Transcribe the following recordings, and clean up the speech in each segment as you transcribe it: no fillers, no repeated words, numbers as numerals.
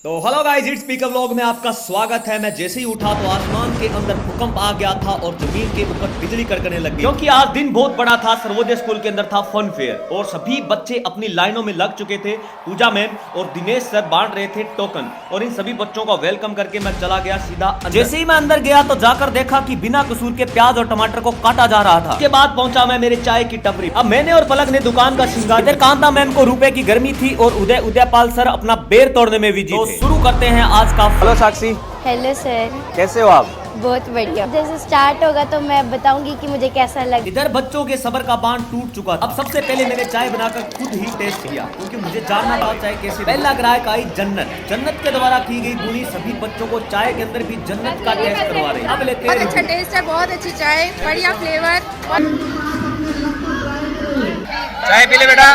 तो hello guys, it's speaker vlog में आपका स्वागत है। मैं जैसे ही उठा तो आसमान के अंदर भूकंप आ गया था और जमीन के ऊपर बिजली कड़कने लगी, क्योंकि आज दिन बहुत बड़ा था। सर्वोदय स्कूल के अंदर था फन फेयर और सभी बच्चे अपनी लाइनों में लग चुके थे। पूजा मैम और दिनेश सर बांट रहे थे टोकन और इन सभी बच्चों का वेलकम करके मैं चला गया सीधा अंदर। जैसे ही मैं अंदर गया तो जाकर देखा कि बिना कसूर के प्याज और टमाटर को काटा जा रहा था। उसके बाद पहुंचा मैं मेरे चाय की टपरी। अब मैंने और पलक ने दुकान का श्रृंगार। इधर कांता मैम को रुपए की गर्मी थी और उदयपाल सर अपना बेर तोड़ने में बिजी थे। शुरू करते हैं आज का। हेलो साक्षी। Hello sir. कैसे हो आप? बहुत बढ़िया। जैसे स्टार्ट होगा तो मैं बताऊंगी कि मुझे कैसा लगा। इधर बच्चों के सब्र का बांध टूट चुका था। अब सबसे पहले मैंने चाय बनाकर खुद ही टेस्ट किया, क्योंकि मुझे जानना था चाय कैसे। पहला ग्राहक आई जन्नत के द्वारा की गई गुणी सभी बच्चों को चाय के अंदर भी जन्नत का टेस्ट करवा रही है। अब लेते हैं। अच्छा टेस्ट है, बहुत अच्छी चाय, बढ़िया फ्लेवर। चाय पी ले बेटा।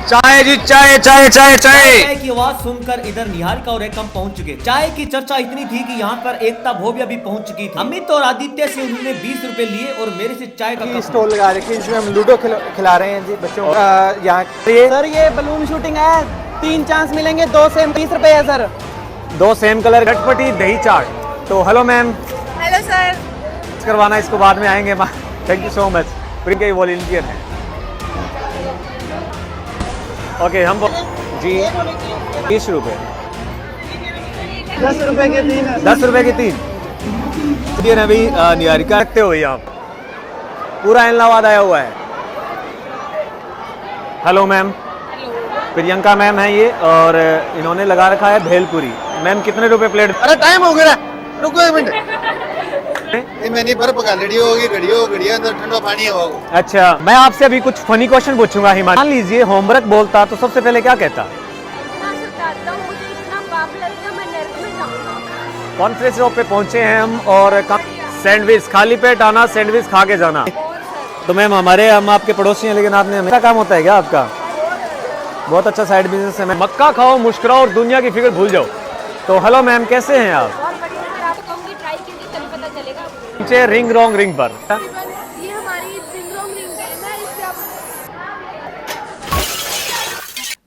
चाय जी, चाय चाय चाय चाय। चाय की आवाज सुनकर इधर निहारिका और एकम पहुंच चुके। चाय की चर्चा इतनी थी कि यहाँ पर एकता भोविया भी पहुंच चुकी थी। अमित और आदित्य से उन्होंने 20 रुपए लिए और मेरे से चाय का स्टॉल लगा रखे, इसमें हम लूडो खिला रहे हैं जी बच्चों को। यहाँ सर ये बलून शूटिंग है, 3 चांस मिलेंगे, 2 सेम 30 रुपए है सर। 2 सेम कलर गटपटी दही चाट। तो हेलो मैम। Hello sir. करवाना इसको बाद में आएंगे। Thank you so much. Priyanka ये वॉलंटियर है। ओके हम जी 20 रुपए। 10 रुपए के 3। 10 रुपए के 3। ये अभी निहारिका रखते हो आप, पूरा इलाहाबाद आया हुआ है। Hello ma'am. प्रियंका मैम है ये और इन्होंने लगा रखा है भेलपुरी। मैम कितने रुपए प्लेट? अरे टाइम हो गया, रुको 1 मिनट। मैंने बर्फ पका लड़ियो होगी, घड़ियो अंदर ठंडा पानी है वो। अच्छा, मैं आपसे अभी कुछ फनी क्वेश्चन पूछूंगा। हिमांशु, मान लीजिए होमवर्क बोलता तो सबसे पहले क्या कहता? कॉन्फ्रेंस शॉप पे पहुंचे हैं हम और सैंडविच, खाली पेट आना, सैंडविच खा के जाना। तो मैम हम आपके पड़ोसी हैं, लेकिन आपने हमेशा काम होता है क्या आपका? बहुत अच्छा साइड बिजनेस है। मैं मक्का खाओ, मुस्कुराओ और दुनिया की फिक्र भूल जाओ। तो हेलो मैम, कैसे हैं आप? नीचे रिंग रॉन्ग रिंग पर। ये हमारी रिंग है ना, इससे आप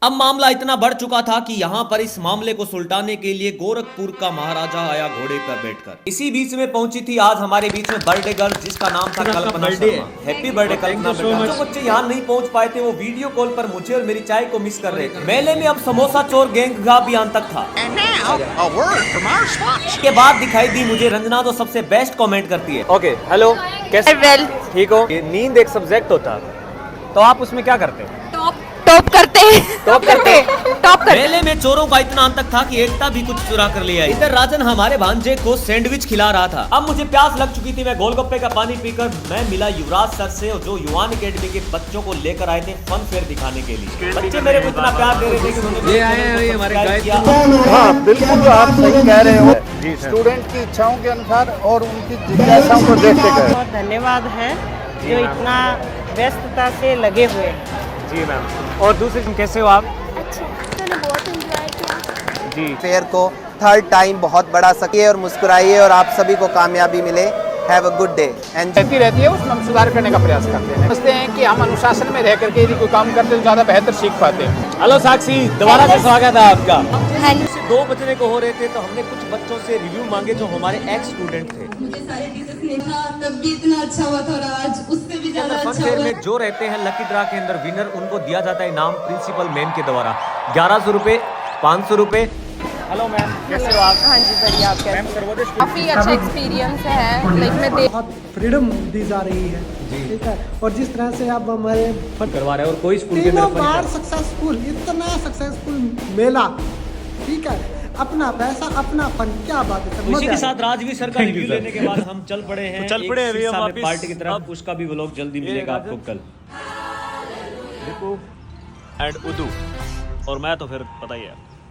अब मामला इतना बढ़ चुका था कि यहाँ पर इस मामले को सुलटाने के लिए गोरखपुर का महाराजा आया घोड़े पर बैठकर। इसी बीच में पहुंची थी आज हमारे बीच में बर्थडे गर्ल, जिसका नाम था कल्पना शर्मा। हैप्पी बर्थडे कल्पना बेटा। जो बच्चे यहाँ नहीं पहुंच पाए थे वो वीडियो कॉल पर मुझे और मेरी चाय को मिस कर रहे थे। मेले में अब समोसा चोर गैंग का अभियान तक था। के बाद दिखाई दी मुझे रंजना, तो सबसे बेस्ट कमेंट करती है। ओके हेलो, कैसे? ठीक हो? ये नींद एक सब्जेक्ट होता है, तो आप उसमें क्या करते हैं? टॉप करते। मेले में चोरों का इतना अंत था कि एकता भी कुछ चुरा कर ले आई। इधर राजन हमारे भांजे को सैंडविच खिला रहा था। अब मुझे प्यास लग चुकी थी। मैं गोलगप्पे का पानी पीकर मैं मिला युवराज सर से, जो युवान अकेडमी के बच्चों को लेकर आए थे फन फेयर दिखाने के लिए। बच्चे मेरे को इतना प्यार दे रहे थे कि उन्होंने हमारे हाँ बिल्कुल, आप सही कह रहे हो। स्टूडेंट की इच्छाओं के अनुसार और उनकी जिज्ञासाओं को देखते हुए बहुत धन्यवाद है जो इतना व्यस्तता से लगे हुए हैं। जी मैम। और दूसरे कैसे हो आप? अच्छा, मैंने बहुत एंजॉय किया। जी। फेयर को थर्ड टाइम बहुत बड़ा सकिए और मुस्कुराइए और आप सभी को कामयाबी मिले। Have a good day. रहती है उसमें हम सुधार करने का प्रयास करते हैं। समझते हैं कि हम अनुशासन में रह करके यदि कोई काम करते हैं तो ज़्यादा बेहतर सीख पाते हैं। हेलो साक्षी, दोबारा से स्वागत है आपका। हाँ। 2 बजने को हो रहे थे तो हमने कुछ बच्चों से रिव्यू मांगे जो हमारे एक्स स्टूडेंट थे। मुझे सारे टीचर्स ने कहा तब भी इतना अच्छा हुआ था और आज उससे भी ज्यादा फन अच्छा फेयर हुआ। में जो रहते हैं लकी ड्रा के अंदर विनर, उनको दिया जाता है इनाम प्रिंसिपल मैम के द्वारा 1100 रुपए, 500 रुपए। हेलो मैम, कैसे हो आप? हाँ जी बढ़िया। आप मैम सर्वोदय स्कूल काफी अच्छा एक्सपीरियंस है। लाइक मैं बहुत फ्रीडम दी जा रही है, ठीक है। और जिस तरह से आप हमारे करवा रहे हैं और कोई स्कूल के तीनों अंदर बार सक्सेसफुल, इतना सक्सेसफुल मेला, ठीक है। अपना पैसा अपना फन, क्या बात है सर। इसी के साथ राजवीर सर का रिव्यू लेने के बाद हम चल पड़े हैं पार्टी की तरफ। उसका भी व्लॉग जल्दी मिलेगा आपको कल। एंड उदू और मैं तो फिर पता ही है।